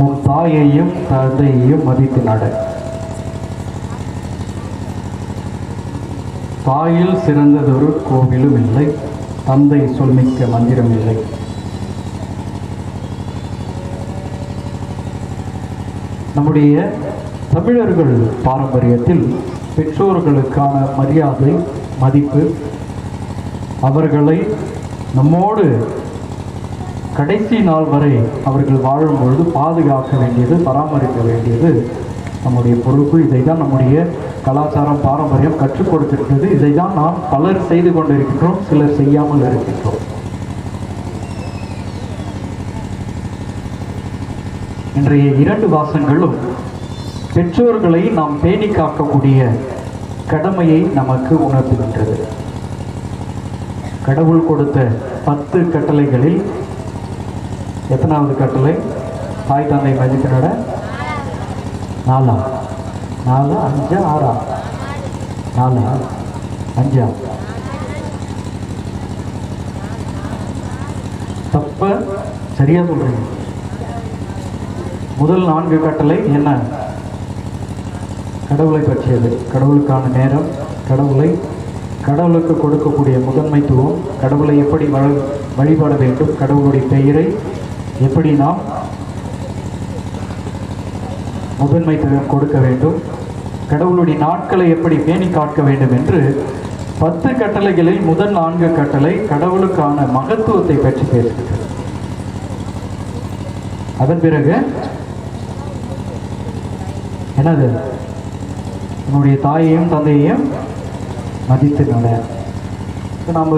உன் தாயையும் தந்தையையும் மதித்து நட. தாயில் சிறந்ததொரு கோவிலும் இல்லை, தந்தை சொல்மிக்க மந்திரம் இல்லை. நம்முடைய தமிழர்கள் பாரம்பரியத்தில் பெற்றோர்களுக்கான மரியாதை, மதிப்பு, அவர்களை நம்மோடு கடைசி நாள் வரை அவர்கள் வாழும் பொழுது பாதுகாக்க வேண்டியது, பராமரிக்க வேண்டியது நம்முடைய பொறுப்பு. இதை தான் நம்முடைய கலாச்சாரம், பாரம்பரியம் கற்றுக் கொடுத்திருக்கிறது. இதை தான் நாம் பலர் செய்து கொண்டிருக்கின்றோம், சிலர் செய்யாமல் இருக்கின்றோம். இன்றைய 2 வாசங்களும் பெற்றோர்களை நாம் பேணி காக்கக்கூடிய கடமையை நமக்கு உணர்த்துகின்றது. கடவுள் கொடுத்த 10 கட்டளைகளில் எத்தனாவது கட்டளை? தாய் தந்தை மதித்து நட. 4, 5, 6, 4, 5. தப்ப சரியா சொல்றீங்க. முதல் 4 கட்டளை என்ன? கடவுளை பற்றியது. கடவுளுக்கான நேரம், கடவுளுக்கு கொடுக்கக்கூடிய முதன்மைத்துவம், கடவுளை எப்படி வழிபட வேண்டும், கடவுளுடைய பெயரை எப்படி நாம் முதன்மைத்துவம் கொடுக்க வேண்டும், கடவுளுடைய நாட்களை எப்படி பேணி காக்க வேண்டும் என்று 10 கட்டளைகளில் முதல் 4 கட்டளை கடவுளுக்கான மகத்துவத்தை பற்றி பேசுகிறது. அதன் பிறகு என்னது? உன்னுடைய தாயையும் தந்தையையும் மதித்து நட. நாம்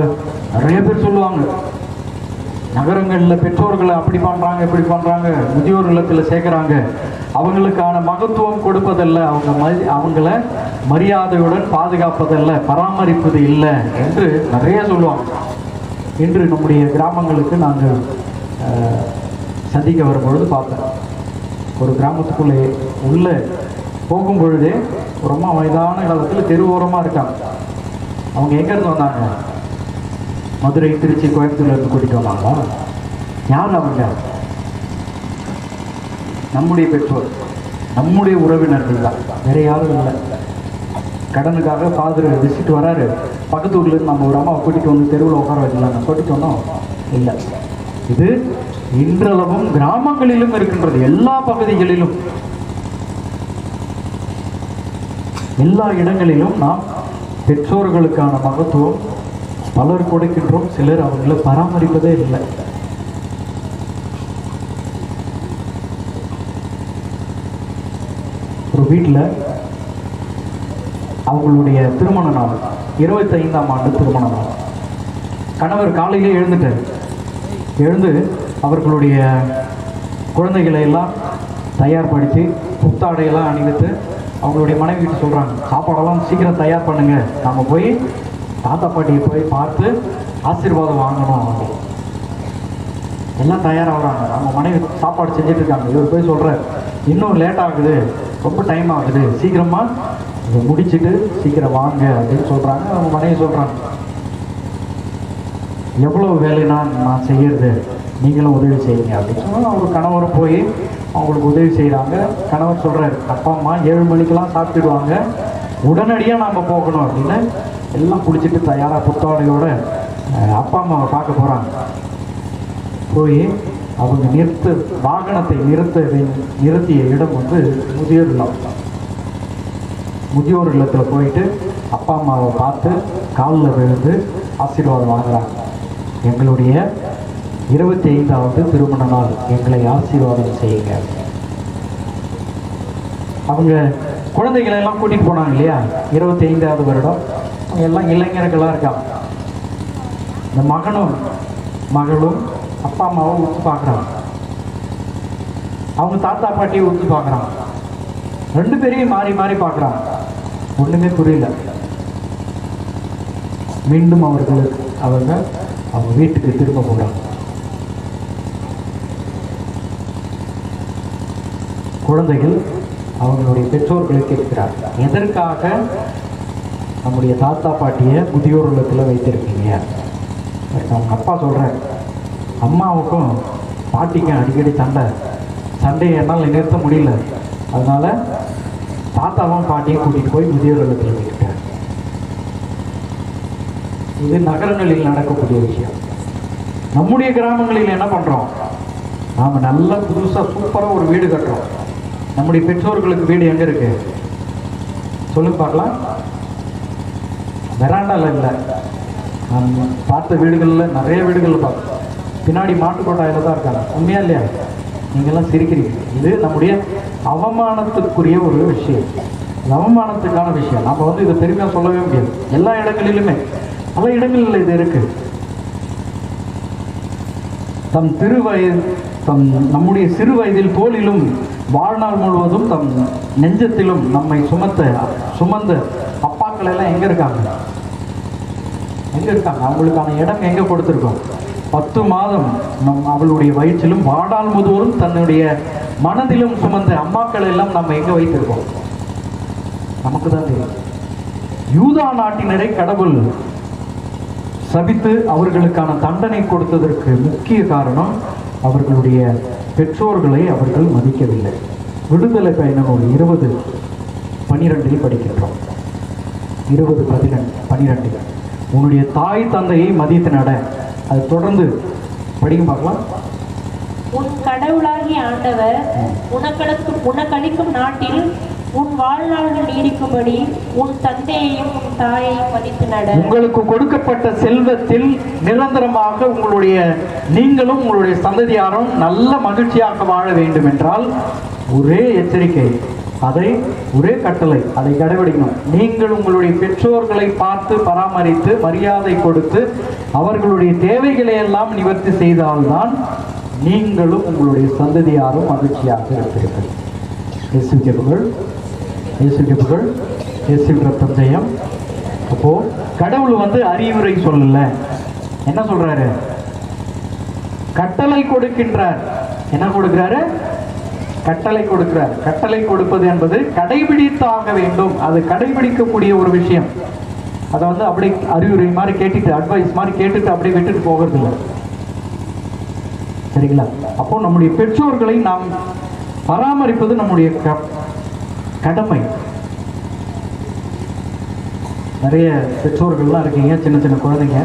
நிறைய பேர் சொல்லுவாங்க, நகரங்களில் பெற்றோர்களை அப்படி பண்ணுறாங்க, இப்படி பண்ணுறாங்க, முதியோர் இல்லத்தில் சேர்க்குறாங்க, அவங்களுக்கான மகத்துவம் கொடுப்பதல்ல, அவங்கள மரியாதையுடன் பாதுகாப்பதல்ல, பராமரிப்பது இல்லை என்று நிறைய சொல்லுவாங்க. இன்று நம்முடைய கிராமங்களுக்கு நாங்கள் சந்திக்க வரும்பொழுது பார்த்தேன். ஒரு கிராமத்துக்குள்ளே உள்ளே போகும் பொழுதே ரொம்ப வயதான காலத்தில் தெருவோரமாக இருக்காங்க. அவங்க எங்கேருந்து வந்தாங்க? மதுரை, திருச்சி, கோயம்புத்தூர்லேருந்து கூட்டிகிட்டு வந்தாங்களா? யார் அவங்க? நம்முடைய பெற்றோர், நம்முடைய உறவினர்கள் தான், வேற யாரும் இல்லை. கடனுக்காக ஃபாதர் விசிட் வராரு, பக்கத்து ஊர்லேருந்து நம்ம ஒரு அம்மாவை கூட்டிகிட்டு வந்து தெருவில் உட்கார வச்சுக்கலாம், கூட்டிகிட்டு வந்தோம் இல்லை. இது இன்றளவும் கிராமங்களிலும் இருக்கின்றது, எல்லா பகுதிகளிலும், எல்லா இடங்களிலும் நாம் பெற்றோர்களுக்கான மகத்துவம் பலர் கொடுக்கின்றோம், சிலர் அவர்களை பராமரிப்பதே இல்லை. ஒரு வீட்டில் அவங்களுடைய திருமண நாள், 25ஆம் ஆண்டு திருமண நாள். கணவர் காலையிலே எழுந்து அவர்களுடைய குழந்தைகளை எல்லாம் தயார்படுத்தி புத்தாடையெல்லாம் அணிவித்து அவங்களுடைய மனைவி கிட்ட சொல்கிறாங்க, சாப்பாடெல்லாம் சீக்கிரம் தயார் பண்ணுங்க, நம்ம போய் தாத்தா பாட்டியை போய் பார்த்து ஆசீர்வாதம் வாங்கணும். எல்லாம் தயாராகிறாங்க. அவங்க மனைவி சாப்பாடு செஞ்சுட்டு இருக்காங்க. இவர் போய் சொல்கிறார், இன்னும் லேட் ஆகுது, ரொம்ப டைம் ஆகுது, சீக்கிரமாக இதை முடிச்சுட்டு சீக்கிரம் வாங்க அப்படின்னு சொல்கிறாங்க. அவங்க மனைவி சொல்கிறாங்க, எவ்வளோ வேலைனா நான் செய்யறது, நீங்களும் உதவி செய்யுங்க அப்படின்னு சொன்னால் அவர் கணவரும் போய் அவங்களுக்கு உதவி செய்கிறாங்க. கணவர் சொல்கிறார், அப்பா அம்மா 7 மணிக்கெல்லாம் சாப்பிட்டுடுவாங்க, உடனடியாக நாம் போகணும் அப்படின்னு எல்லாம் குடிச்சிட்டு தயாராக புத்தாடையோட அப்பா அம்மாவை பார்க்க போகிறாங்க. போய் அவங்க வாகனத்தை நிறுத்திய இடம் முதியோர் இல்லம். முதியோர் இல்லத்தில் போயிட்டு அப்பா அம்மாவை பார்த்து காலில் விழுந்து ஆசீர்வாதம் வாங்குறாங்க. எங்களுடைய 25வது திருமண நாள், எங்களை ஆசீர்வாதம் செய்யுங்க. அவங்க குழந்தைகளை எல்லாம் கூட்டிகிட்டு போனாங்க இல்லையா, 25வது வருடம். அவங்க எல்லாம் இளைஞர்களாக இருக்காங்க. இந்த மகளும் அப்பா அம்மாவும் உத்து பார்க்குறாங்க, அவங்க தாத்தா பாட்டியை உத்து பார்க்குறாங்க. 2 பேரையும் மாறி மாறி பார்க்குறாங்க. ஒன்றுமே புரியல. மீண்டும் அவங்க வீட்டுக்கு திரும்ப போகிறாங்க. குழந்தைகள் அவங்களுடைய பெற்றோர்களை கேட்கிறார், எதற்காக நம்முடைய தாத்தா பாட்டியை முதியோர் இல்லத்தில் வைத்திருக்கீங்க? அவங்க அப்பா சொல்கிறார், அம்மாவுக்கும் பாட்டிக்கும் அடிக்கடி சண்டை, சண்டையை என்னால் நிறுத்த முடியல. அதனால தாத்தாவும் பாட்டியும் கூட்டிகிட்டு போய் முதியோர் இல்லத்தில் விட்டுட்டார். இது நகரங்களில் நடக்கக்கூடிய விஷயம். நம்முடைய கிராமங்களில் என்ன பண்ணுறோம்? நாம் நல்ல புதுசாக சூப்பராக ஒரு வீடு கட்டுறோம். நம்முடைய பெற்றோர்களுக்கு வீடு எங்கே இருக்கு சொல்லுங்க பார்க்கலாம். வெராண்டாவில் இல்லை. நான் பார்த்த வீடுகளில் நிறைய வீடுகளில் பார்த்தோம், பின்னாடி மாட்டுக்கோட்டாயில் தான் இருக்காங்க. உண்மையா இல்லையா? நீங்கள்லாம் சிரிக்கிறீங்க. இது நம்முடைய அவமானத்துக்குரிய ஒரு விஷயம், அவமானத்துக்கான விஷயம். நம்ம வந்து இதை பெருமையாக சொல்லவே முடியாது. எல்லா இடங்களிலுமே பல இடங்களில் இது இருக்கு. நம்முடைய சிறு வயதில் தோளிலும் வாழ்நாள் முழுவதும் தம் நெஞ்சத்திலும் நம்மை சுமந்த அப்பாக்கள் எல்லாம் எங்க இருக்காங்க? அவங்களுக்கான இடம் எங்க கொடுத்துருக்கோம்? 10 மாதம் அவளுடைய வயிற்றிலும் வாழ்நாள் முழுவதும் தன்னுடைய மனதிலும் சுமந்த அம்மாக்கள் எல்லாம் நம்ம எங்க வைத்திருக்கோம்? நமக்கு தான் தெரியும். யூதா நாட்டினரை கடவுள் சபித்து அவர்களுக்கான தண்டனை கொடுத்ததற்கு முக்கிய காரணம் அவர்களுடைய பெற்றோர்களை அவர்கள் மதிக்கவில்லை. விடுதலை பயணம் 20:12 படிக்கின்றோம். 20:12 உன்னுடைய தாய் தந்தையை மதித்து நட. அது தொடர்ந்து படிக்க பார்க்கலாம். உன் கடவுளாகிய ஆண்டவர் உனக்களிக்கும் நாட்டில் உன் வாழ்நாள்கள் நீடிக்கும்படி உன் தந்தையையும் உன் தாயையும் மதித்து நட. உங்களுக்கு கொடுக்கப்பட்ட செல்வத்தில் நிரந்தரமாக நீங்களும் உங்களுடைய சந்ததியாரும் நல்ல மகிழ்ச்சியாக வாழ வேண்டும் என்றால் ஒரே எச்சரிக்கை, ஒரே கட்டளை, அதை கடைபிடிக்கணும். நீங்கள் உங்களுடைய பெற்றோர்களை பார்த்து பராமரித்து மரியாதை கொடுத்து அவர்களுடைய தேவைகளை எல்லாம் நிவர்த்தி செய்தால்தான் நீங்களும் உங்களுடைய சந்ததியாரும் மகிழ்ச்சியாக இருப்பீர்கள். இயேசு ரத்தம் ஜெயம். அப்போ கடவுள் அறிவுரை சொல்லல, என்ன சொல்றாரு? கட்டளை கொடுக்கின்றார். என்ன கொடுக்கிறாரு? கட்டளை கொடுக்கிறார். கட்டளை கொடுப்பது என்பது கடைபிடித்தாக வேண்டும். அது கடைபிடிக்கக்கூடிய ஒரு விஷயம். அதை அப்படியே அறிவுரை மாதிரி கேட்டுட்டு, அட்வைஸ் மாதிரி கேட்டுட்டு அப்படியே விட்டுட்டு போகிறது இல்லை. சரிங்களா? அப்போ நம்முடைய பெற்றோர்களை நாம் பராமரிப்பது நம்முடைய கடமை. நிறைய பெற்றோர்கள்லாம் இருக்கீங்க, சின்ன சின்ன குழந்தைங்க.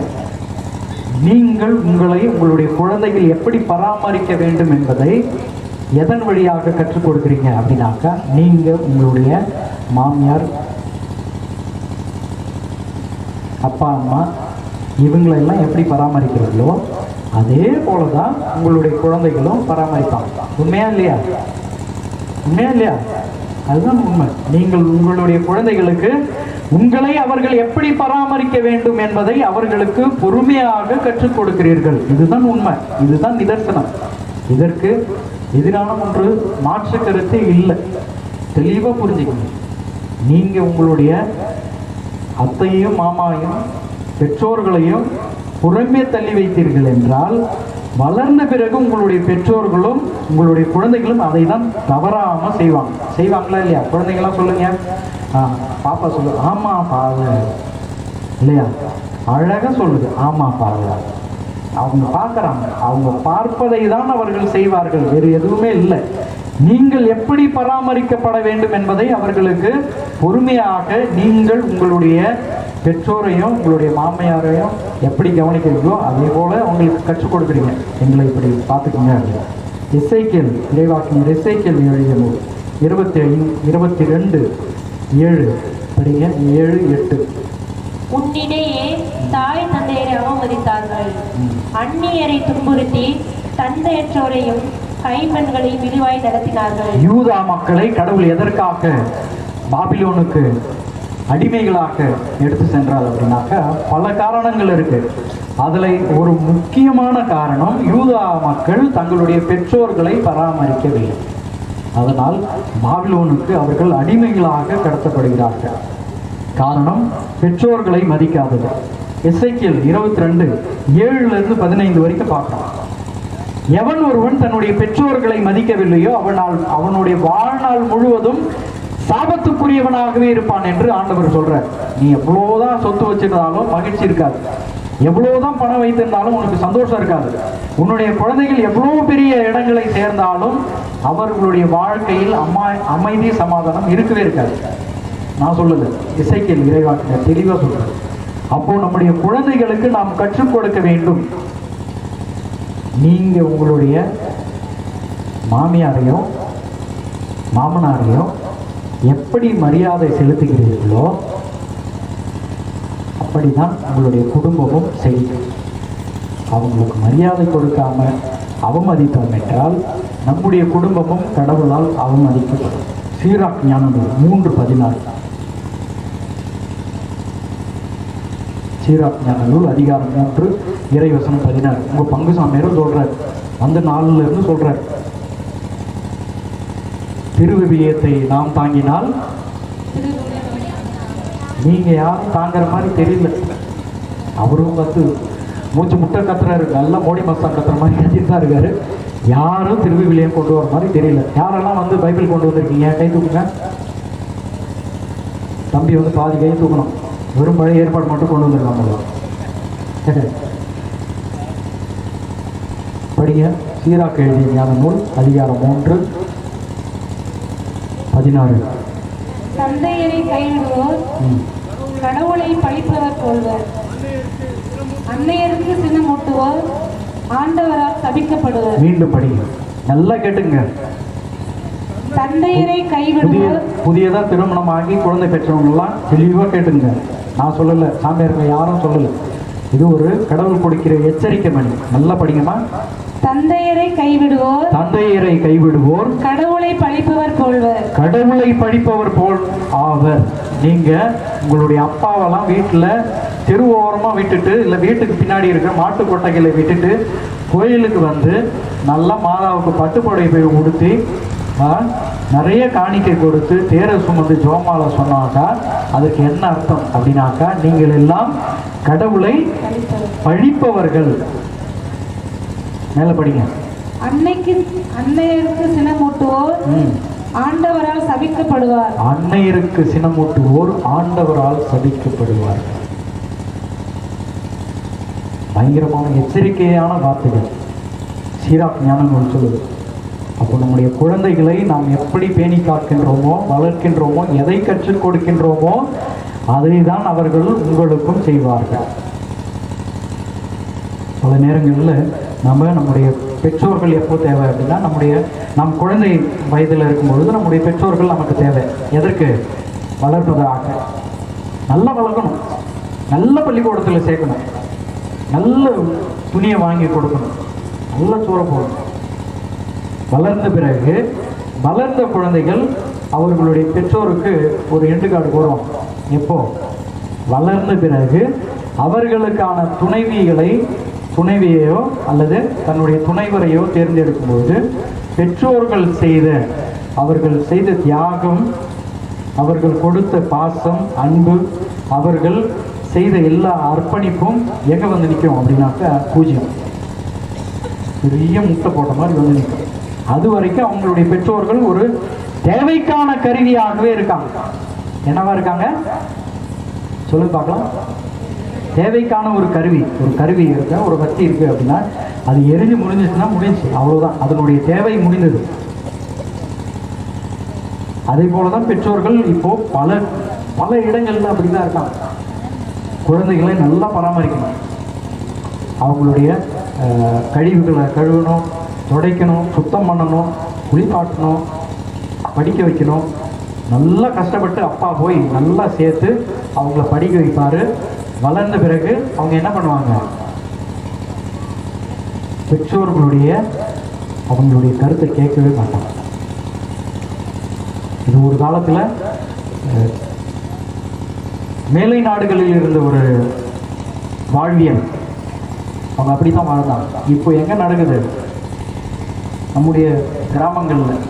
நீங்கள் உங்களுடைய குழந்தைகள் எப்படி பராமரிக்க வேண்டும் என்பதை எதன் வழியாக கற்றுக் கொடுக்குறீங்க அப்படின்னாக்கா, நீங்க உங்களுடைய மாமியார், அப்பா, அம்மா இவங்களெல்லாம் எப்படி பராமரிக்கிறீங்களோ அதே போலதான் உங்களுடைய குழந்தைகளும் பராமரிப்பாங்க. உண்மையா இல்லையா? அதுதான் உண்மை. நீங்கள் உங்களுடைய குழந்தைகளுக்கு உங்களை அவர்கள் எப்படி பராமரிக்க வேண்டும் என்பதை அவர்களுக்கு பொறுமையாக கற்றுக் கொடுக்கிறீர்கள். இதுதான் உண்மை, இதுதான் நிதர்சனம். இதற்கு எதிரான ஒன்று மாற்று கருத்தே இல்லை. தெளிவா புரிஞ்சுக்கணும். நீங்க உங்களுடைய அத்தையும் மாமாவையும் பெற்றோர்களையும் புறமே தள்ளி வைத்தீர்கள் என்றால் வளர்ந்த பிறகு உங்களுடைய பெற்றோர்களும் உங்களுடைய குழந்தைகளும் அதை தான் தவறாம செய்வாங்களா இல்லையா? குழந்தைங்களாம் சொல்லுங்க. பாப்பா சொல்லு, ஆமா பாவ இல்லையா? அழகா சொல்லுது, ஆமா பாவ. அவங்க பார்க்கறாங்க, அவங்க பார்ப்பதை தான் அவர்கள் செய்வார்கள், வேறு எதுவுமே இல்லை. நீங்கள் எப்படி பராமரிக்கப்பட வேண்டும் என்பதை அவர்களுக்கு பொறுமையாக நீங்கள் உங்களுடைய பெற்றோரையும் உங்களுடைய மாமையாரையும் எப்படி கவனிக்கிறீங்களோ அதே போல அவங்களுக்கு கற்றுக் கொடுக்குறீங்க. எங்களை இப்படி பார்த்துக்கோங்க. எசேக்கியேல் இறைவாக்கினர் எசேக்கியேல் எழுதிய நூல் 22:7 படிங்க. 7-8. உன்னிடையே தாய் தந்தையரை அவமதித்தார்கள், அந்நியரை துன்புறுத்தி தந்தையற்றோரையும் கைம்பெண்களை விரிவாய் நடத்தினார்கள். யூதா மக்களை கடவுள் எதற்காக பாபிலோனுக்கு அடிமைகளாக எடுத்து சென்றார் அப்படின்னாக்கா பல காரணங்கள் இருக்கு. அதுல ஒரு முக்கியமான காரணம், யூதா மக்கள் தங்களுடைய பெற்றோர்களை பராமரிக்கவில்லை. அதனால் பாபிலோனுக்கு அவர்கள் அடிமைகளாக கடத்தப்படுகிறார்கள். காரணம் பெற்றோர்களை மதிக்காதது. எசேக்கியேல் 22:7-15 வரைக்கும் பார்க்கலாம். எவன் ஒருவன் தன்னுடைய பெற்றோர்களை மதிக்கவில்லையோ அவனுடைய வாழ்நாள் முழுவதும் சாபத்துக்குரியவனாகவே இருப்பான் என்று ஆண்டவர் சொல்றார். நீ எவ்வளவுதான் சொத்து வச்சிருந்தாலும் மகிழ்ச்சி இருக்காது, எவ்வளவுதான் பணம் வைத்திருந்தாலும் உனக்கு சந்தோஷம் இருக்காது, உன்னுடைய குழந்தைகள் எவ்வளவு பெரிய இடங்களை சேர்ந்தாலும் அவர்களுடைய வாழ்க்கையில் அமைதி சமாதானம் இருக்கவே இருக்காது. நான் சொல்லல, இசைக்கியல் இறைவாக்கினர் தெளிவாக சொல்றாரு. அப்போ நம்முடைய குழந்தைகளுக்கு நாம் கற்றுக் கொடுக்க வேண்டும். நீங்க உங்களுடைய மாமியாரையோ மாமனாரையோ எப்படி மரியாதை செலுத்துகிறீர்களோ அப்படிதான் உங்களுடைய குடும்பமும் செழிக்கும். அவங்களுக்கு மரியாதை கொடுக்காம அவமதித்தோம் என்றால் நம்முடைய குடும்பமும் கடவுளால் அவமதிக்கப்படும். சீராக் ஞான நூல் 3:16. சீராக் ஞான நூல் அதிகாரம் 3 இறைவசனம் 16. உங்க பங்கு சாமியாரும் சொல்றார், அந்த நாளில் இருந்து சொல்றார், திருவிவிலியத்தை நாம் தாங்கினால் நீங்க யாரும் தாங்குற மாதிரி தெரியல. அவரும் மூச்சு முட்டை கத்துறாரு, நல்லா மோடி மஸ்தான் கத்துற மாதிரி கத்திட்டு தான் இருக்காரு. யாரும் திருவிவிலியம் கொண்டு வர மாதிரி தெரியல. யாரெல்லாம் பைபிள் கொண்டு வந்திருக்கீங்க? கை தூக்குங்க. தம்பி பாதி கை தூக்கணும். வெறும் பழைய ஏற்பாடு மட்டும் கொண்டு வந்திருக்காங்க. படிங்க. சீராக் எழுதிய ஞான நூல் அதிகாரம் 3:16. தந்தையரை கைவிடுவோர் கடவுளை பழிப்பவர் கொள்வர், அன்னையருக்கு சினமூட்டுவோர் ஆண்டவரால் சபிக்கப்படுவர். மீண்டும் படிங்க, நல்லா கேட்டுங்க. தந்தையரை கைவிடுவோர், புதியதா திருமணமாகி குழந்தை பெற்றவங்கலாம் தெளிவா கேட்டுங்க. நான் சொல்லல, சாமியார்கள் யாரும் சொல்லல. இது ஒரு கடவுள் கொடுக்கிற எச்சரிக்கை மணி. நல்லா படிங்கம்மா. தந்தையரை கைவிடுவோர் கடவுளை பழிப்பவர் போல்வர். கடவுளை பழிப்பவர் போல் ஆவர். நீங்க உங்களுடைய அப்பாவெல்லாம் வீட்டுல தெரு ஓரமா விட்டுட்டு, இல்ல வீட்டுக்கு பின்னாடி இருக்கிற மாட்டு கொட்டைகளை விட்டுட்டு கோயிலுக்கு நல்லா மாதாவுக்கு பட்டுப்புடவை போய் உடுத்தி நிறைய காணிக்கை கொடுத்து தேரை சுமந்து ஜோமால சொன்னாக்கா அதுக்கு என்ன அர்த்தம் அப்படின்னாக்கா, நீங்கள் எல்லாம் கடவுளை பழிப்பவர்கள். மேல படிங்க. அன்னையருக்கு சினமூட்டுவோர் ஆண்டவரால் சபிக்கப்படுவார். அன்னையருக்கு சினமூட்டுவோர் ஆண்டவரால் சபிக்கப்படுவார். பயங்கரமான எச்சரிக்கையான வார்த்தைகள் சீராக் ஞான நூல் சொல்லுது. அப்போ நம்முடைய குழந்தைகளை நாம் எப்படி பேணி காக்கின்றோமோ, வளர்க்கின்றோமோ, எதை கற்றுக் கொடுக்கின்றோமோ அதை தான் அவர்கள் உங்களுக்கும் செய்வார்கள். பல நேரங்களில் நம்முடைய பெற்றோர்கள் எப்போ தேவை அப்படின்னா, நம் குழந்தை வயதில் இருக்கும்பொழுது நம்முடைய பெற்றோர்கள் நமக்கு தேவை. எதற்கு? வளர்ப்பதாக. நல்லா வளர்க்கணும், நல்ல பள்ளிக்கூடத்தில் சேர்க்கணும், நல்ல துணியை வாங்கி கொடுக்கணும், நல்ல சோற போடணும். வளர்ந்த பிறகு வளர்ந்த குழந்தைகள் அவர்களுடைய பெற்றோருக்கு ஒரு எண்டுகாடு போடுவாங்க. எப்போ? வளர்ந்த பிறகு அவர்களுக்கான துணைவியையோ அல்லது தன்னுடைய துணைவரையோ தேர்ந்தெடுக்கும்போது பெற்றோர்கள் அவர்கள் செய்த தியாகம், அவர்கள் கொடுத்த பாசம், அன்பு, அவர்கள் செய்த எல்லா அர்ப்பணிப்பும் எங்கே நிற்கும் அப்படின்னாக்கா பூஜ்யம். பெரிய முட்டை போட்ட மாதிரி நிற்கும். அது வரைக்கும் அவங்களுடைய பெற்றோர்கள் ஒரு தேவைக்கான கருவியாகவே இருக்காங்க. என்னவா இருக்காங்க? சொல்லு பார்க்கலாம். தேவைக்கான ஒரு கருவி இருக்கு, ஒரு வத்தி இருக்கு அப்படின்னா அது எரிஞ்சு முடிஞ்சிச்சுன்னா முடிஞ்சு, அவ்வளவுதான், அதனுடைய தேவை முடிந்தது. அதே போலதான் பெற்றோர்கள் இப்போ பல இடங்கள்ல அப்படிதான் இருக்காங்க. குழந்தைகளை நல்லா பராமரிக்கணும், அவங்களுடைய கழிவுகளை கழுவணும், துடைக்கணும், சுத்தம் பண்ணணும், குளிப்பாட்டணும், படிக்க வைக்கணும். நல்லா கஷ்டப்பட்டு அப்பா போய் நல்லா சேர்த்து அவங்கள படிக்க வைப்பார். வளர்ந்த பிறகு அவங்க என்ன பண்ணுவாங்க? அவங்களுடைய கருத்தை கேட்கவே மாட்டாங்க. இது ஒரு காலத்தில் மேலை நாடுகளில் இருந்த ஒரு வாழ்வியல். அவங்க அப்படித்தான் வாழ்ந்தாங்க. இப்போ எங்கே நடக்குது? நம்முடைய கிராமங்களில்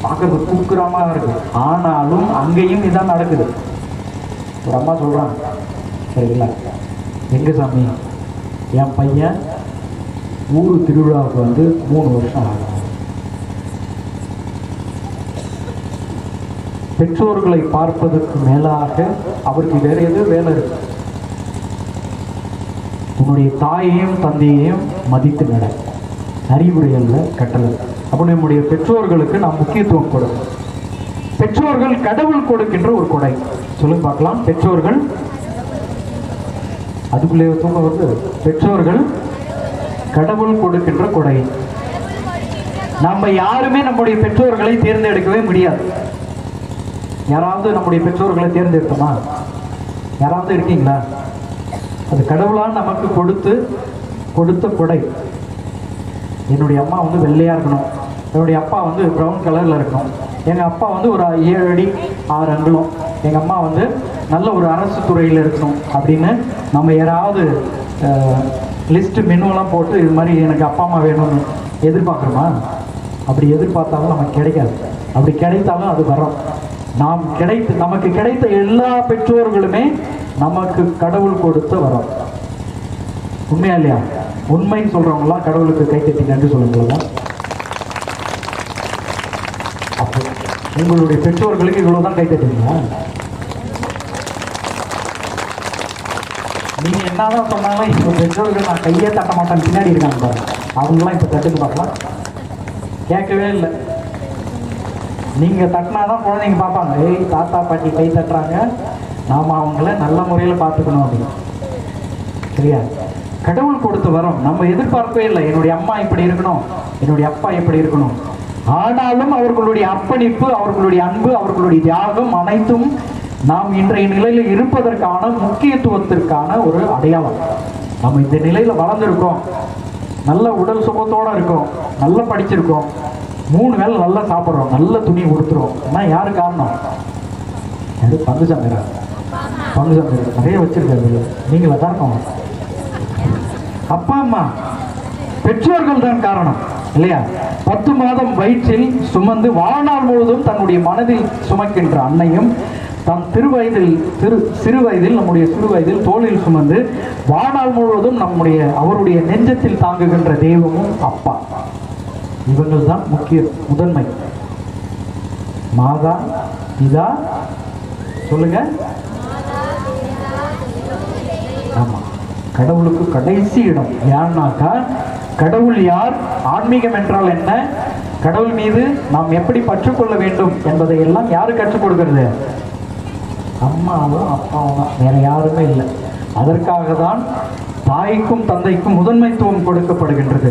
பார்க்கறது குக்கிராமமாக இருக்கு, ஆனாலும் அங்கேயும் இதான் நடக்குது. ஒரு அம்மா சொல்கிறாங்க, சரிங்களா, எங்க சாமி, என் பையன் ஊர் திருவிழாவுக்கு 3 வருஷம் ஆகும். பெற்றோர்களை பார்ப்பதற்கு மேலாக அவருக்கு வேற எதுவும் வேலை இருக்கு. உன்னுடைய தாயையும் தந்தையையும் மதித்து நட. அறிவுரை அல்ல, கட்டளை. அப்போ நம்முடைய பெற்றோர்களுக்கு நாம் முக்கியத்துவம் கொடுக்கணும். பெற்றோர்கள் கடவுள் கொடுக்கின்ற ஒரு கொடை. சொல்லுங்க பார்க்கலாம். பெற்றோர்கள், அதுக்குள்ளே தூங்க வந்து, பெற்றோர்கள் கடவுள் கொடுக்கின்ற கொடை. நம்ம யாருமே நம்முடைய பெற்றோர்களை தேர்ந்தெடுக்கவே முடியாது. யாராவது நம்முடைய பெற்றோர்களை தேர்ந்தெடுத்தோமா? யாராவது இருக்கீங்களா? அது கடவுளால் நமக்கு கொடுத்த கொடை. என்னுடைய அம்மா வந்து வெள்ளையா இருக்கணும், என்னுடைய அப்பா வந்து ப்ரௌன் கலர்ல இருக்கணும், எங்க அப்பா வந்து ஒரு 7 அடி 6 அங்குலம், எங்க அம்மா வந்து நல்ல ஒரு அரசு துறையில் இருக்கணும் அப்படின்னு நம்ம யாராவது லிஸ்ட் மெனுவெல்லாம் போட்டு இது மாதிரி எனக்கு அப்பா அம்மா வேணும்னு எதிர்பார்க்குறோமா? அப்படி எதிர்பார்த்தாலும் நமக்கு கிடைக்காது. அப்படி கிடைத்தாலும் அது வரும். நமக்கு கிடைத்த எல்லா பெற்றோர்களுமே நமக்கு கடவுள் கொடுத்த வரம். உண்மையா இல்லையா? உண்மைன்னு சொல்றவங்களாம் கடவுளுக்கு கை தட்டி நன்றி சொல்லுங்களா? அப்போ உங்களுடைய பெற்றோர்களுக்கு இவ்வளவுதான் கை தட்டுவீங்களா? நீங்க என்னதான் சொன்னாலும் இப்போ பெற்றோர்கள் நான் கையே தட்ட மாட்டேன் பின்னாடி இருக்காங்க பாருங்க, அவங்களாம் இப்போ தட்டுக்கு பார்க்கலாம். கேட்கவே இல்லை. நீங்க தட்டினாதான் குழந்தைங்க பார்ப்பாங்க, ஏய் தாத்தா பாட்டி கை தட்டுறாங்க, நாம அவங்கள நல்ல முறையில் பார்த்துக்கணும் அப்படின்னு. சரியா? கடவுள் கொடுத்து வரோம். நம்ம எதிர்பார்க்கவே இல்லை என்னுடைய அம்மா இப்படி இருக்கணும், என்னுடைய அப்பா இப்படி இருக்கணும். ஆனாலும் அவர்களுடைய அர்ப்பணிப்பு, அவர்களுடைய அன்பு, அவர்களுடைய தியாகம் அனைத்தும் நாம் இன்றைய நிலையில் இருப்பதற்கான முக்கியத்துவத்திற்கான ஒரு அடையாளம். நம்ம இந்த நிலையில வளர்ந்துருக்கோம், நல்ல உடல் சுகத்தோட இருக்கோம், நல்லா படிச்சிருக்கோம், 3 வேளை நல்லா சாப்பிட்றோம், நல்ல துணி உடுத்துறோம். ஏன்னா யாரு காரணம்? யாரு? பங்குசந்தை நிறைய வச்சிருக்காரு. நீங்கள காரணம்? அப்பா அம்மா பெற்றோர்கள் தான் காரணம் இல்லையா? 10 மாதம் வயிற்றில் சுமந்து வாழ்நாள் முழுவதும் தன்னுடைய மனதில் சுமக்கின்ற அன்னையும், தன் சிறு வயதில் நம்முடைய சிறு வயதில் தோளில் சுமந்து வாழ்நாள் முழுவதும் அவருடைய நெஞ்சத்தில் தாங்குகின்ற தெய்வமும் அப்பா. இவங்கள் தான் முதன்மை. மாதா பிதா சொல்லுங்க. ஆமா, கடவுளுக்கு கடைசி இடம். ஏன்னாக்கா கடவுள் யார், ஆன்மீகம் என்றால் என்ன, கடவுள் மீது நாம் எப்படி பற்றுக்கொள்ள வேண்டும் என்பதை எல்லாம் யாரு கற்றுக் கொடுக்கிறது? அம்மாவும் அப்பாவும் தான், வேற யாருமே இல்லை. அதற்காக தான் தாய்க்கும் தந்தைக்கும் முதன்மைத்துவம் கொடுக்கப்படுகின்றது.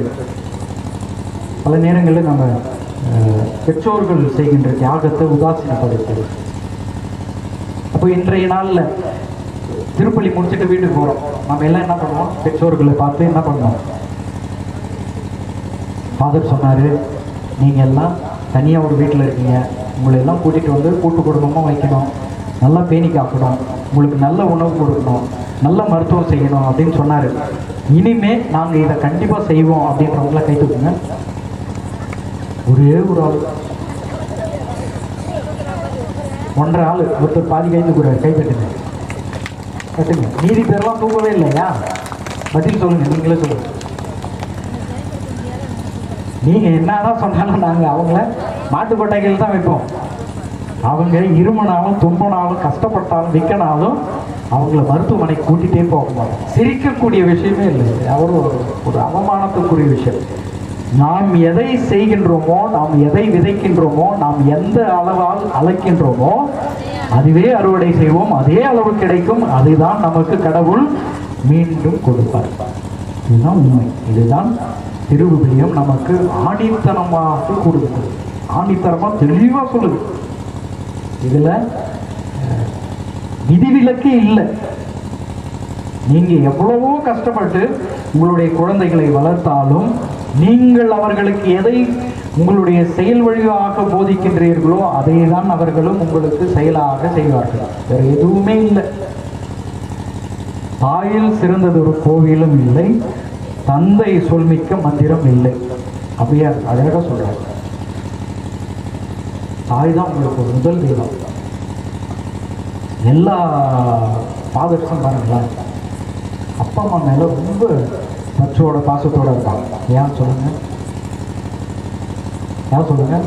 பல நேரங்களில் நம்ம பெற்றோர்கள் செய்கின்ற தியாகத்தை உதாசீனப்படுத்துது. அப்போ இன்றைய நாளில் திருப்பலி முடிச்சுட்டு வீட்டுக்கு போகிறோம், நம்ம எல்லாம் என்ன பண்ணுவோம்? பெற்றோர்களை பார்த்து என்ன பண்ணுவோம்? ஃபாதர் சொன்னார், நீங்கள் எல்லாம் தனியாக ஒரு வீட்டில் இருக்கீங்க, உங்களை எல்லாம் கூட்டிகிட்டு வந்து கூட்டு குடும்பமாக வைக்கணும், நல்லா பேணி காக்கணும், உங்களுக்கு நல்ல உணவு கொடுக்கணும், நல்ல மருத்துவம் செய்யணும் அப்படின்னு சொன்னார். இனிமே நாங்கள் இதை கண்டிப்பாக செய்வோம் அப்படின்றவங்கள கை தூக்குங்க. ஒரே ஒரு ஆள், 1.5 ஆள், ஒருத்தர் பாதி கை தூக்குறாரு. கை தட்டுங்க, கட்டுங்க. நீதி பேரெல்லாம் தூக்கவே இல்லையா? பதில் சொல்லுங்க, நீங்களே சொல்லுங்க. நீங்க என்னதான் சொன்னாலும் நாங்கள் அவங்கள மாட்டுக்கொட்டைகள் தான் வைப்போம். அவங்க இருமனாலும் தும்பனாலும் கஷ்டப்பட்டாலும் விற்கனாலும் அவங்கள மருத்துவமனைக்கு கூட்டிகிட்டே போக மாட்டோம். சிரிக்கக்கூடிய விஷயமே இல்லை, அவர் ஒரு அவமானத்துக்குரிய விஷயம். நாம் எதை செய்கின்றோமோ, நாம் எதை விதைக்கின்றோமோ, நாம் எந்த அளவால் அழைக்கின்றோமோ அதுவே அறுவடை செய்வோம், அதே அளவு கிடைக்கும். அதுதான் நமக்கு கடவுள் மீண்டும் கொடுப்பார். இதுதான் உண்மை. இதுதான் திருவிவிலியம் நமக்கு ஆணித்தனமாக கொடுக்குது. ஆணித்தனமா தெளிவா சொல்லுது. இதுல விதிவிலக்கே இல்லை. நீங்க எவ்வளவோ கஷ்டப்பட்டு உங்களுடைய குழந்தைகளை வளர்த்தாலும் நீங்கள் அவர்களுக்கு எதை உங்களுடைய செயல் வழியாக போதிக்கின்றீர்களோ அதை தான் அவர்களும் உங்களுக்கு செயலாக செய்வார்கள். வேற எதுவுமே இல்லை. தாயில் சிறந்தது ஒரு கோவிலும் இல்லை, தந்தை சொல்மிக்க மந்திரம் இல்லை. அப்படியா அழகாக சொல்றாரு. தாய் தான் உங்களுக்கு ஒரு முதல் தெய்வம். எல்லா ஃபாதர்ஸும் பாருங்களேன், அப்பா அம்மா மேல ரொம்ப பற்றோட பாசத்தோட இருப்பாங்க. ஏன் சொல்லுங்க? ஏன் சொல்லுங்க?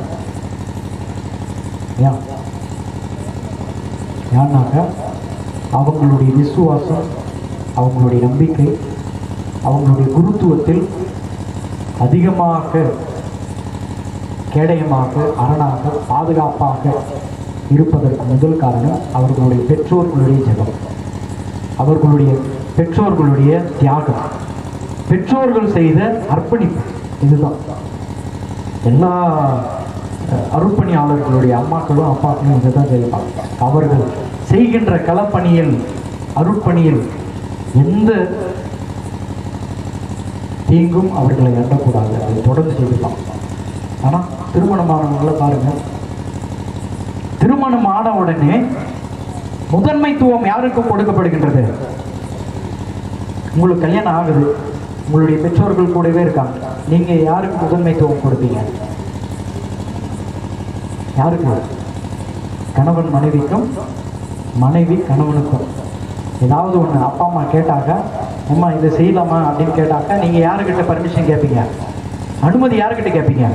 ஏன்னாக்க அவங்களுடைய விசுவாசம், அவங்களுடைய நம்பிக்கை, அவங்களுடைய குருத்துவத்தில் அதிகமாக கேடயமாக அரணாக பாதுகாப்பாக இருப்பதற்கு முதல் காரணம் அவர்களுடைய பெற்றோர்களுடைய ஜெபம், அவர்களுடைய பெற்றோர்களுடைய தியாகம், பெற்றோர்கள் செய்த அர்ப்பணிப்பு. இதுதான் எல்லா அருட்பணியாளர்களுடைய அம்மாக்களும் அப்பாக்களும் இதை தான் செய்வாங்க. அவர்கள் செய்கின்ற களப்பணியில் அருட்பணியில் எந்த தீங்கும் அவர்களை அண்டக்கூடாது, அதை தொடர்ந்து செய்யலாம். ஆனால் திருமணமானவங்களை பாருங்க, திருமணம் ஆன உடனே முதன்மைத்துவம் யாருக்கு கொடுக்கப்படுகின்றது? உங்களுக்கு கல்யாணம் ஆகுது, உங்களுடைய பெற்றோர்கள் கூடவே இருக்காங்க, நீங்க யாருக்கு முதன்மைத்துவம் கொடுப்பீங்க? யாருக்கு? கணவன் மனைவிக்கும், மனைவி கணவனுக்கும். ஏதாவது ஒன்று அப்பா அம்மா கேட்டாக்க, அம்மா இதை செய்யலாமா அப்படின்னு கேட்டாக்க நீங்க யாருக்கிட்ட பர்மிஷன் கேட்பீங்க? அனுமதி யாருக்கிட்ட கேட்பீங்க?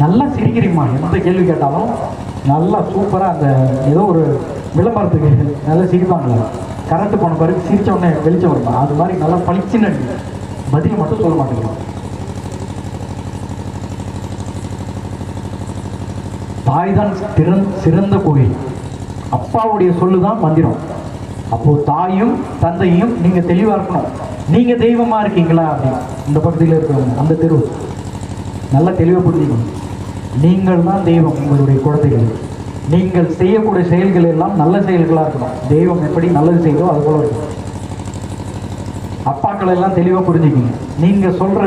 நல்லா சிரிக்கிறீம்மா, எந்த கேள்வி கேட்டாலும் நல்லா சூப்பராக அந்த ஏதோ ஒரு விளம்பரத்துக்கு நல்லா சிரிப்பாங்களே, கரண்ட் போன பிறகு சிரிச்ச உடனே வெளிச்சம் வருமா, அது மாதிரி நல்லா பளிச்சுன்னு பதில் மட்டும் சொல்ல மாட்டேங்கிறோம். தாய் தான் சிறந்த கோயில், அப்பாவுடைய சொல்லுதான் மந்திரம். அப்போ தாயும் தந்தையும் நீங்க தெளிவா இருக்கணும். நீங்க தெய்வமா இருக்கீங்களா அப்படின்னு இந்த பக்கத்தில் இருக்கிறவங்க அந்த தெரு நல்லா தெளிவாக புரிஞ்சுக்கணும். நீங்கள் தான் தெய்வம் உங்களுடைய குழந்தைகள். நீங்கள் செய்யக்கூடிய செயல்கள் எல்லாம் நல்ல செயல்களாக இருக்கணும். தெய்வம் எப்படி நல்லது செய்தோ அது போல இருக்கணும். அப்பாக்கள் எல்லாம் தெளிவாக புரிஞ்சுக்கிங்க. நீங்க சொல்ற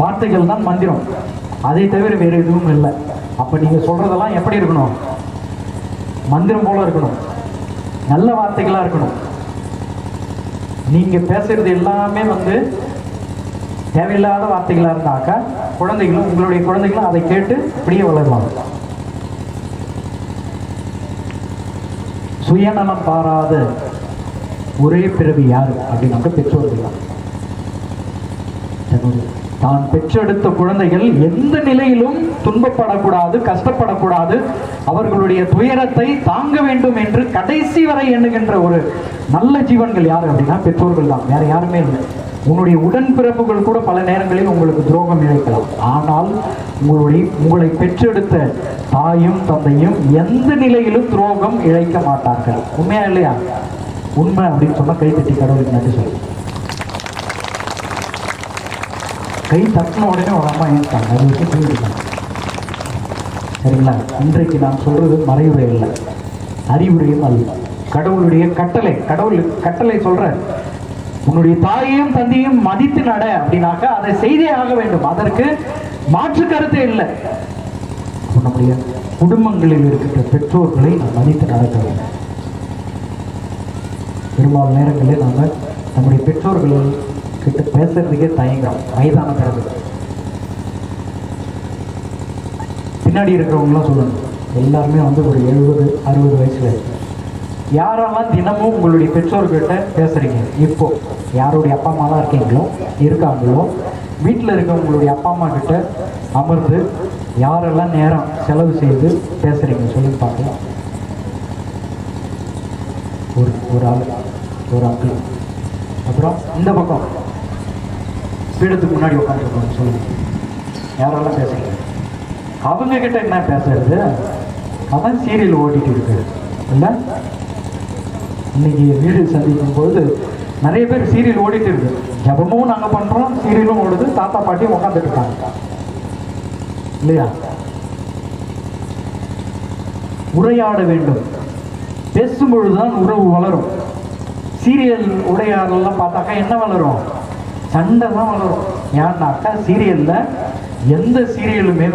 வார்த்தைகள் தான் மந்திரம், அதை தவிர வேற எதுவும் இல்லை. அப்ப நீங்க சொல்றதெல்லாம் எப்படி இருக்கணும்? மந்திரம் போல இருக்கணும், நல்ல வார்த்தைகளா இருக்கணும். நீங்க பேசுறது எல்லாமே தேவையில்லாத வார்த்தைகளா இருந்தாக்கா குழந்தைகளும் உங்களுடைய குழந்தைகளும் அதை கேட்டு அப்படியே வளருவாங்க. சுயநலம் பாராத ஒரே பிறவி யாரு அப்படின்னாக்க பெற்றோர்கள் தான். தான் பெற்றெடுத்த குழந்தைகள் எந்த நிலையிலும் துன்பப்படக்கூடாது, கஷ்டப்படக்கூடாது, அவர்களுடைய துயரத்தை தாங்க வேண்டும் என்று கடைசி வரை எண்ணுகின்ற ஒரு நல்ல ஜீவன்கள் யாரு அப்படின்னா பெற்றோர்கள் தான், வேற யாருமே இல்லை. உங்களுடைய உடன்பிறப்புகள் கூட பல நேரங்களில் உங்களுக்கு துரோகம் இழைக்கலாம். ஆனால் உங்களை பெற்றெடுத்த தாயும் தந்தையும் எந்த நிலையிலும் துரோகம் இழைக்க மாட்டார்கள். உண்மையா இல்லையா? உண்மை அப்படின்னு சொன்னா கை தட்டி கடவுளுக்கு நன்றி சொல்லு. கை தட்டின உடனே ஒரு அம்மா ஏற்றாங்க, அது வரைக்கும் புரிஞ்சுக்கலாம். சரிங்களா? இன்றைக்கு நான் சொல்றது மறைவுரை இல்லை, அறிவுரையும் அல்ல. கடவுளுடைய கட்டளை, கடவுள் கட்டளை சொல்ற உன்னுடைய தாயையும் தந்தையும் மதித்து நட அப்படின்னாக்க அதை செய்தே ஆக வேண்டும். அதற்கு மாற்று கருத்து இல்லை. நம்முடைய குடும்பங்களில் இருக்கின்ற பெற்றோர்களை நாம் மதித்து நடக்க வேண்டும். பெரும்பாலும் நேரங்களில் நாங்கள் நம்முடைய பெற்றோர்கள் கிட்ட பேசுறதுக்கே தயங்குறோம். வயதான பிறகு பின்னாடி இருக்கிறவங்களாம் சொல்லணும், எல்லாருமே ஒரு 70-60 வயசுல யாரெல்லாம் தினமும் உங்களுடைய பெற்றோர்கிட்ட பேசுறீங்க, இப்போ யாருடைய அப்பா அம்மாலாம் இருக்காங்களோ வீட்டில் இருக்க உங்களுடைய அப்பா அம்மா கிட்ட அமர்ந்து யாரெல்லாம் நேரம் செலவு செய்து பேசுறீங்க சொல்லுங்க பார்க்கலாம். ஒரு ஆள், ஒரு அங்கிள். அப்புறம் இந்த பக்கம் பீடத்துக்கு முன்னாடி உட்காந்துருக்கோம் சொல்லுங்க, யாரெல்லாம் பேசுறீங்க? அவங்க கிட்ட என்ன பேசுறது? அதான் சீரியல் ஓட்டிட்டு இருக்கு இல்லை? இன்னைக்கு வீடு சந்திக்கும் போது நிறைய பேர் சீரியல் ஓடிட்டு இருக்கு. ஜபமும் நாங்க பண்றோம், சீரியலும் ஓடுது, தாத்தா பாட்டியும் உட்காந்துட்டு இருக்காங்க இல்லையா? உரையாட வேண்டும், பேசும் பொழுதுதான் உறவு வளரும். சீரியல் உரையாடலாம் பார்த்தாக்கா என்ன வளரும்? சண்டை தான் வளரும். ஏன்னாக்கா சீரியல்ல எந்த சீரியலுமே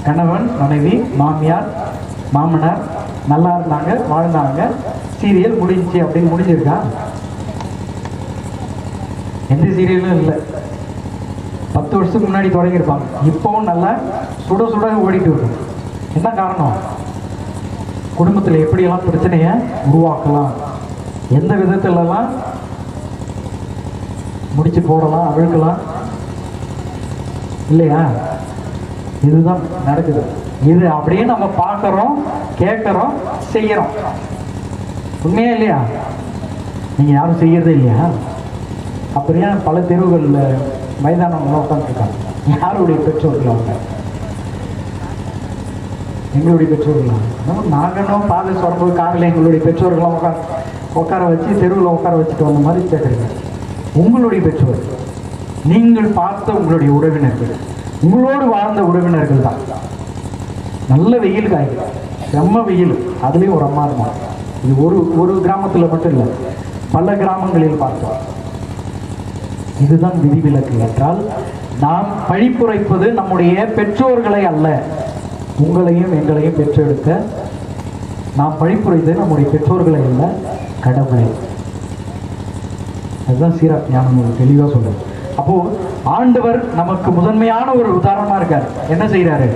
கணவன் மனைவி மாமியார் மாமனார் நல்லா இருந்தாங்க வாழ்ந்தாங்க, சீரியல் முடிஞ்சிச்சு அப்படின்னு முடிஞ்சிருக்கா? எந்த சீரியலும் இல்லை. 10 வருஷத்துக்கு முன்னாடி தொடங்கியிருப்பாங்க, இப்பவும் நல்லா சுட சுட ஓடிட்டு இருக்கும். என்ன காரணம்? குடும்பத்தில் எப்படியெல்லாம் பிரச்சனையை உருவாக்கலாம், எந்த விதத்திலெல்லாம் முடிச்சு போடலாம், அழுக்கலாம் இல்லையா? இதுதான் நடக்குது. இது அப்படியே நம்ம பார்க்குறோம், கேட்குறோம், செய்யறோம். உண்மையா இல்லையா? நீங்க யாரும் செய்யறதே இல்லையா? அப்புறம் ஏன் பல தெருவுகளில் வயதானவங்களாம் உட்காந்துருக்காங்க. யாருடைய பெற்றோர்கள் அவங்க? எங்களுடைய பெற்றோர்களாம். நாங்களும் பாதஸ் வரும்போது காரில் எங்களுடைய பெற்றோர்களாம் உட்கார வச்சு தெருவில் உட்கார வச்சுட்டு வந்த மாதிரி கேட்குறீங்க. உங்களுடைய பெற்றோர், நீங்கள் பார்த்த உங்களுடைய உறவினர்கள், உங்களோடு வாழ்ந்த உறவினர்கள் தான். நல்ல வெயில் காய்க்கு, செம்ம வெயில், அதுலேயும் ஒரு அம்மா இருந்தாங்க. இது ஒரு கிராமத்தில் மட்டும் இல்லை, பல கிராமங்களில் பார்த்தோம். இதுதான் விதிவிலக்கு என்றால், நாம் பழிப்புரைப்பது நம்முடைய பெற்றோர்களை அல்ல, உங்களையும் எங்களையும் பெற்றெடுக்க நாம் பழிப்புரைத்தது நம்முடைய பெற்றோர்களை அல்ல, கடவுளை. அதுதான் சீராக் ஞானம் தெளிவாக சொல்லுது. அப்போ ஆண்டவர் நமக்கு முதன்மையான ஒரு உதாரணமா இருக்கார். என்ன செய்யறாரு?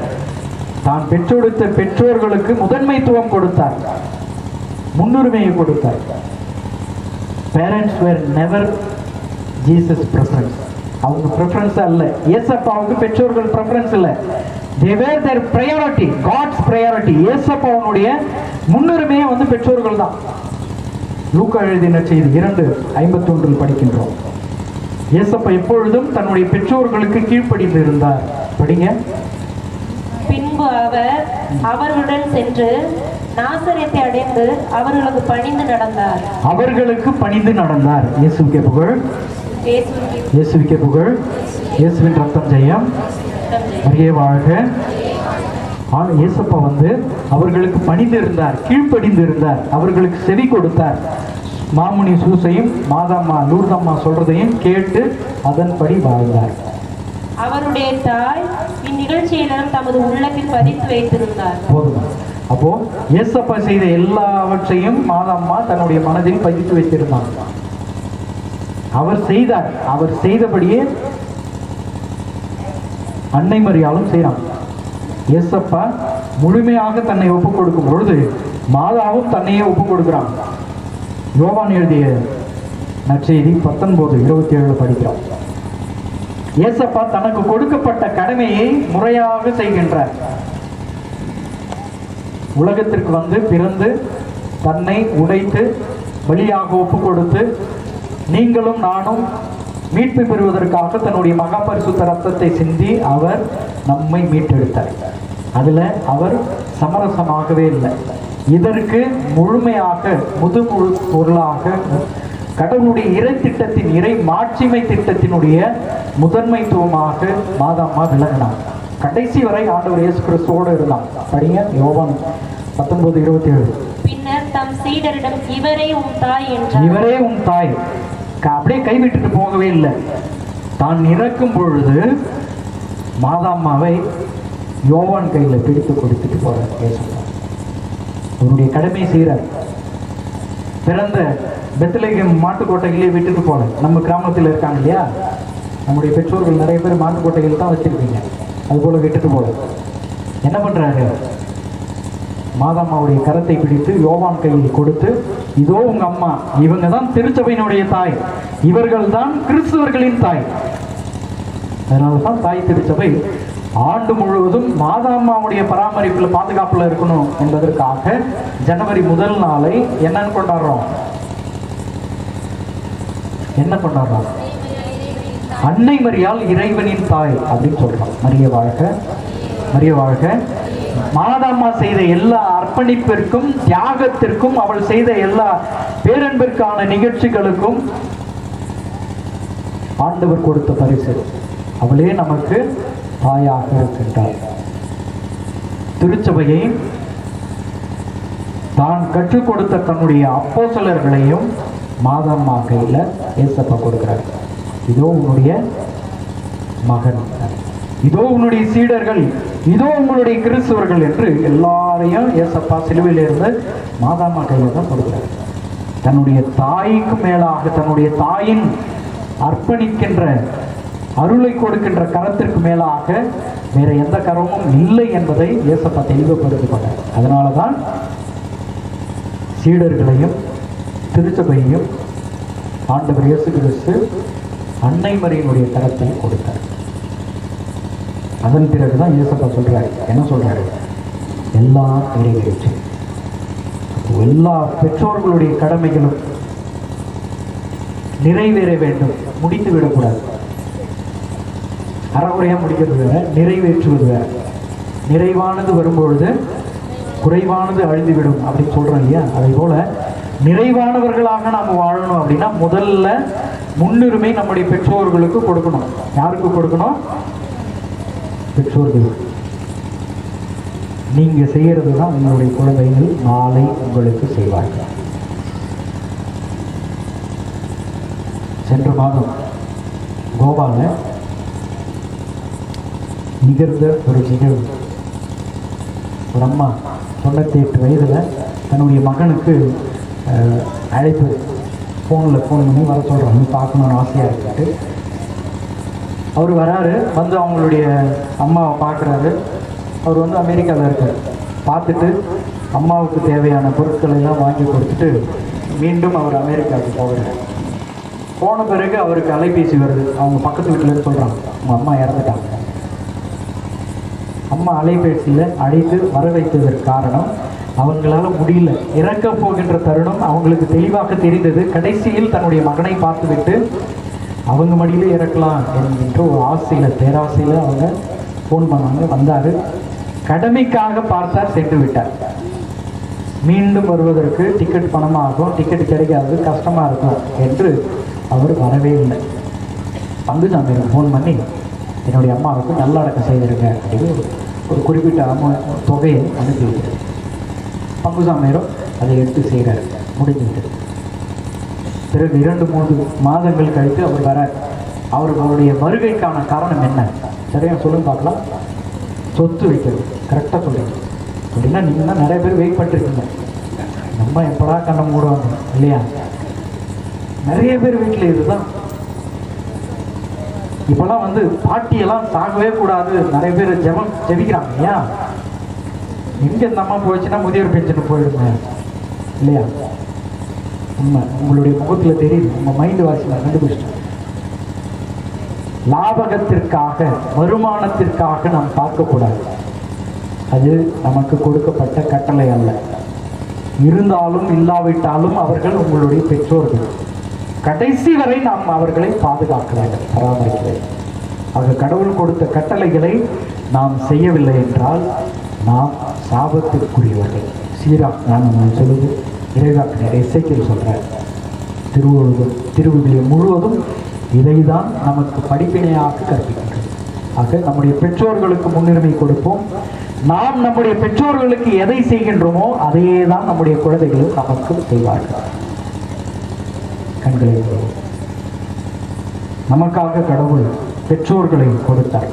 தான் பெற்றெடுத்த பெற்றோர்களுக்கு முதன்மைத்துவம் கொடுத்தார், முன்னுரிமையை கொடுத்தார். Parents were never Jesus preference. அவங்க ப்ரெஃபரன்ஸ் அல்ல. இயேசப்பாவுக்கு பெற்றோர்கள் ப்ரெஃபரன்ஸ் இல்லை. they were their priority, God's priority. இயேசப்பாவுடைய முன்னுரிமையை பெற்றோர்கள் தான். லூக்கா எழுதின செய்தி 2:51 படிக்கின்றோம். இயேசப்பா எப்பொழுதும் தன்னுடைய பெற்றோர்களுக்கு கீழ்ப்படிந்து இருந்தார். படிங்க. பின்பு அவர் அவர்களுடன் சென்று நாசரேத்தை அடைந்து அவர்களுக்கு பணிந்து நடந்தார். அவர்களுக்கு பணிந்து நடந்தார். இயேசுவுக்கே புகழ், இயேசுவுக்கே புகழ். இயேசுவின் ரத்தம் ஜெயம், மரியே வாழ்க. இயேசப்பா அவர்களுக்கு பணிந்து இருந்தார், கீழ்ப்படிந்து இருந்தார், அவர்களுக்கு செவி கொடுத்தார். மாமுனி சூசையும் மாதம்மா லூர்தம்மா சொல்றதையும் கேட்டு அதன்படி வாழ்ந்தார். அவருடைய தாய் இந்நிகழ்ச்சியிடம் தமது உள்ளத்தில் பதித்து வைத்திருந்தார். போதுமா? அப்போ இயேசப்பா செய்த எல்லாவற்றையும் மாதம்மா தன்னுடைய மனதில் பதித்து வைத்திருந்தார். அவர் செய்தார். அவர் செய்தபடியே அன்னை மரியாளும் செய்யறாங்க. இயேசப்பா முழுமையாக தன்னை ஒப்புக் கொடுக்கும் பொழுது மாதாவும் தன்னையே ஒப்புக் கொடுக்கிறாங்க. யோவான் எழுதிய நற்செய்தி 19:27 படிக்கிறோம். இயேசப்பா தனக்கு கொடுக்கப்பட்ட கடமையை முறையாக செய்கின்றார். உலகத்திற்கு பிறந்து தன்னை உடைத்து பலியாக ஒப்புக் கொடுத்து நீங்களும் நானும் மீட்பு பெறுவதற்காக தன்னுடைய மகா பரிசுத்த ரத்தத்தை சிந்தி அவர் நம்மை மீட்டெடுத்தார். அதுல அவர் சமரசமாகவே இல்லை. இதற்கு முழுமையாக முழு பொருளாக கடவுளுடைய இறை திட்டத்தின், இறை மாட்சிமை திட்டத்தினுடைய முதன்மைத்துவமாக மாதம்மா விளங்கினார். கடைசி வரை ஆண்டவர் இயேசு கிறிஸ்துவோடு இருந்தார். படிங்க யோவான் 19:27. பின்னர் தம் சீடரிடம் இவரே உன் தாய் என்றார். இவரே உன் தாய். அப்படியே கைவிட்டுட்டு போகவே இல்லை. தான் இறக்கும் பொழுது மாதாம்மாவை யோவான் கையில பிடித்து கொடுத்துட்டு போறார். அவருடைய கடமை செய்கிறார். பிறந்த பெத்லகேம் மாட்டுக்கோட்டைகளே விட்டுட்டு போல. நம்ம கிராமத்தில் இருக்காங்க இல்லையா, நம்முடைய பெற்றோர்கள் நிறைய பேர் மாட்டுக்கோட்டைகள் தான் வச்சிருக்கீங்க. அது போல விட்டுட்டு போல என்ன பண்றாரு? மாதாம்மாவுடைய கரத்தை பிடித்து யோவான் கையில் கொடுத்து, இதோ உங்க அம்மா, இவங்க தான் திருச்சபையினுடைய தாய், இவர்கள் தான் கிறிஸ்தவர்களின் தாய். அதனாலதான் தாய் திருச்சபை ஆண்டு முழுவதும் மாதாம்மாவுடைய பராமரிப்பில் பாதுகாப்புல இருக்கணும் என்பதற்காக ஜனவரி 1 நாளை என்னன்னு கொண்டாடுறோம்? என்ன கொண்டாடுறோம்? அன்னை மரியாள் இறைவனின் தாய் அப்படின்னு சொல்றோம். மரிய வாழ்க, மரிய வாழ்க. மாதாம்மா செய்த எல்லா அர்ப்பணிப்பிற்கும் தியாகத்திற்கும், அவள் செய்த எல்லா பேரன்பிற்கான நிகழ்ச்சிகளுக்கும் ஆண்டவர் கொடுத்த பரிசு. அவளே நமக்கு தாயாக இருக்கின்றார். திருச்சபையை தான் கற்றுக் கொடுத்த தன்னுடைய அப்போஸ்தலர்களையும் மாதாம்மா கையில ஏசப்பா கொடுக்கிறார். இதோ உன்னுடைய மகன், இதோ உன்னுடைய சீடர்கள், இதோ உங்களுடைய கிறிஸ்தவர்கள் என்று எல்லாரையும் ஏசப்பா சிலுவையில் இருந்து மாதாம்மா கையில தான் கொடுக்கிறார். தன்னுடைய தாய்க்கு மேலாக, தன்னுடைய தாயின் அர்ப்பணிக்கின்ற அருளை கொடுக்கின்ற கரத்திற்கு மேலாக வேற எந்த கரமும் இல்லை என்பதை ஏசப்பா தெளிவுபடுத்திக் கொண்டார். அதனாலதான் சீடர்களையும் திருச்சபையையும் ஆண்டவர் இயேசு கிறிஸ்து அன்னை மரியினுடைய கரத்தில் கொடுத்தார். அதன் பிறகுதான் இயேசப்பா சொல்றாரு, என்ன சொல்றாரு? எல்லாம் நிறைவேறிச்சு. எல்லா பெற்றோர்களுடைய கடமைகளும் நிறைவேற வேண்டும், முடித்து விடக்கூடாது. அறகுறையாக முடிக்கிறது வேற, நிறைவேற்றுவது வேற. நிறைவானது வரும்பொழுது குறைவானது அழிந்துவிடும் அப்படின்னு சொல்கிறோம் இல்லையா? அதே போல் நிறைவானவர்களாக நாம் வாழணும் அப்படின்னா முதல்ல முன்னுரிமை நம்முடைய பெற்றோர்களுக்கு கொடுக்கணும். யாருக்கு கொடுக்கணும்? பெற்றோர்களுக்கு. நீங்கள் செய்கிறது தான் உங்களுடைய குழந்தைகள் நாளை உங்களுக்கு செய்வார்கள். சென்ற மாதம் கோவாவில் நிகழ்ந்த ஒரு நிகழ்வு. ஒரு அம்மா 98 வயதில் தன்னுடைய மகனுக்கு அழைப்பு ஃபோன் பண்ணி வர சொல்கிறாங்க, பார்க்கணுன்னு ஆசையாக இருக்கிட்டு. அவர் வராரு, வந்து அவங்களுடைய அம்மாவை பார்க்குறாரு. அவர் வந்து அமெரிக்காவில் இருக்கார். பார்த்துட்டு அம்மாவுக்கு தேவையான பொருட்களை எல்லாம் வாங்கி கொடுத்துட்டு மீண்டும் அவர் அமெரிக்காவுக்கு போகிறார். போன பிறகு அவருக்கு அலைபேசி வருது. அவங்க பக்கத்து வீட்டில் சொல்கிறாங்க, உங்கள் அம்மா இறந்துட்டாங்க. அம்மா அலைபேசியில் அழைத்து வர வைத்ததற்கு காரணம் அவங்களால முடியல. இறக்க போகின்ற தருணம் அவங்களுக்கு தெளிவாக தெரிந்தது. கடைசியில் தன்னுடைய மகனை பார்த்துவிட்டு அவங்க மடியிலே இறக்கலாம் என்கின்ற ஒரு ஆசையில், பேராசையில் அவங்க ஃபோன் பண்ணாங்க. வந்தார், கடமைக்காக பார்த்தார், சென்று விட்டார். மீண்டும் வருவதற்கு டிக்கெட் பணமாகும், டிக்கெட் கிடைக்காது, கஷ்டமாக இருக்கும் என்று அவர் வரவே இல்லை. பங்குசாமி ஃபோன் பண்ணி என்னுடைய அம்மாவுக்கு நல்லடக்கம் செய்திருங்க அப்படின்னு ஒரு குறிப்பிட்ட தொகையை அனுப்பி வைக்கிறார். பங்குசாமியரும் அதை எடுத்து செய்கிறார். முடிஞ்சுவிட்டு பிறகு 2-3 மாதங்கள் கழித்து அவர் வர. அவர்களுடைய வருகைக்கான காரணம் என்ன? சரியா சொல்லுங்க பார்க்கலாம். சொத்து வைக்கிறது. கரெக்டாக சொல்லுங்க. அப்படின்னா நீங்கள் தான் நிறைய பேர் வெயிட் பண்ணிருக்கீங்க, நம்ம எப்படா கண்ணை மூடுவாங்க இல்லையா? நிறைய பேர் வீட்டில் இதுதான். இப்போல்லாம் வந்து பாட்டியெல்லாம் சாகவே கூடாது, நிறைய பேர் ஜெபிக்கிறாங்க இல்லையா? எங்கே இந்த அம்மா போச்சுன்னா முதியோர் பென்ஷன் போயிடுங்க இல்லையா? உண்மை உங்களுடைய முகத்தில் தெரியுது, உங்கள் மைண்டு வாசியில் கண்டுபிடிச்சிட்டோம். லாபகத்திற்காக, வருமானத்திற்காக நாம் பார்க்கக்கூடாது. அது நமக்கு கொடுக்கப்பட்ட கட்டளை அல்ல. இருந்தாலும் இல்லாவிட்டாலும் அவர்கள் உங்களுடைய பெற்றோர்கள். கடைசி வரை நாம் அவர்களை பாதுகாக்க வேண்டும், பராமரிக்க வேண்டும். ஆக கடவுள் கொடுத்த கட்டளைகளை நாம் செய்யவில்லை என்றால் நாம் சாபத்திற்குரியவர்கள். சீராக் நான் சொல்லுது, இறைவாக்கினர் எசேக்கியேல் சொல்கிறார். திருவிழியம் முழுவதும் இதை தான் நமக்கு படிப்பினையாக கற்பிக்கின்றது. ஆக நம்முடைய பெற்றோர்களுக்கு முன்னுரிமை கொடுப்போம். நாம் நம்முடைய பெற்றோர்களுக்கு எதை செய்கின்றோமோ அதையே தான் நம்முடைய குழந்தைகளும் நமக்கு செய்வார்கள். கண்களை நமக்காக கடவுள் பெற்றோர்களை கொடுத்தார்.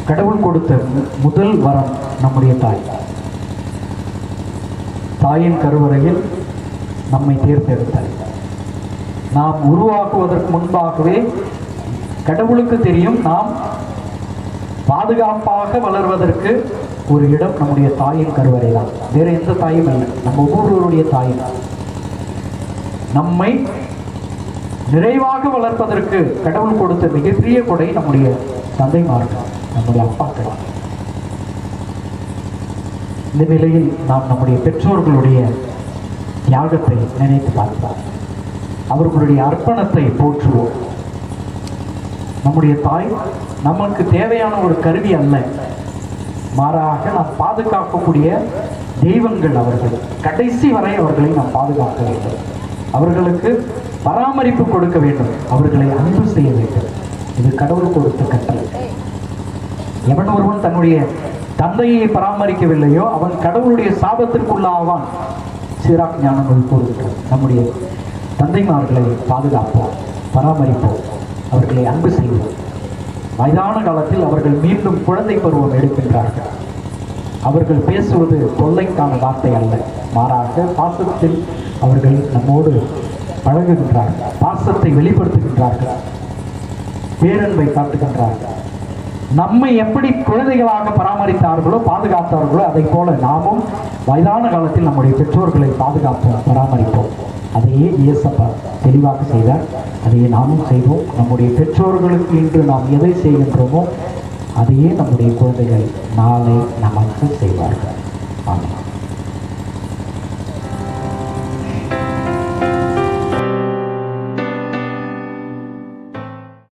கடவுள் கொடுத்த முதல் வரம் நம்முடைய தாய். தாயின் கருவறையில் நம்மை தேர்ந்தெடுத்தார். நாம் உருவாக்குவதற்கு முன்பாகவே கடவுளுக்கு தெரியும் நாம் பாதுகாப்பாக வளர்வதற்கு ஒரு இடம் நம்முடைய தாயின் கருவறை தான். வேற எந்த தாயும் இல்லை, நம்ம ஒவ்வொருவருடைய தாயும். நம்மை நிறைவாக வளர்ப்பதற்கு கடவுள் கொடுத்த மிகப்பெரிய கொடை நம்முடைய தந்தைமார்கள், நம்முடைய அப்பாக்கள். இந்த நிலையில் நாம் நம்முடைய பெற்றோர்களுடைய தியாகத்தை நினைத்து பார்த்தார். அவர்களுடைய அர்ப்பணத்தை போற்றுவோம். நம்முடைய தாய் நமக்கு தேவையான ஒரு கருவி அல்ல, மாறாக நாம் பாதுகாக்கக்கூடிய தெய்வங்கள் அவர்கள். கடைசி வரை அவர்களை நாம் பாதுகாக்க வேண்டும், அவர்களுக்கு பராமரிப்பு கொடுக்க வேண்டும், அவர்களை அன்பு செய்ய வேண்டும். இது கடவுள் கொடுத்த கட்டளை. எவன் ஒருவன் தன்னுடைய தந்தையை பராமரிக்கவில்லையோ அவன் கடவுளுடைய சாபத்திற்குள்ளாவான். சீராக் ஞானங்கள் கூறுகின்றோம். நம்முடைய தந்தைமார்களை பாதுகாப்போம், பராமரிப்போம், அவர்களை அன்பு செய்வோம். வயதான காலத்தில் அவர்கள் மீண்டும் குழந்தை பருவம் எடுக்கின்றார்கள். அவர்கள் பேசுவது தொல்லைக்கான வார்த்தை அல்ல, மாறாக பாசத்தில் அவர்கள் நம்மோடு பழகுகின்றார்கள், பாசத்தை வெளிப்படுத்துகின்றார்கள், பேரன்பை காட்டுகின்றார்கள். நம்மை எப்படி குழந்தைகளாக பராமரித்தார்களோ பாதுகாத்தார்களோ அதை போல நாமும் வயதான காலத்தில் நம்முடைய பெற்றோர்களை பாதுகாப்போம், பராமரிப்போம். அதையே இயேசப்பா தெளிவாக செய்தார். அதையே நாமும் செய்வோம். நம்முடைய பெற்றோர்களுக்கு இன்று நாம் எதை செய்கின்றோமோ அதையே நம்முடைய குழந்தைகள் நாளை நமக்கு செய்வார்கள். ஆமாம்.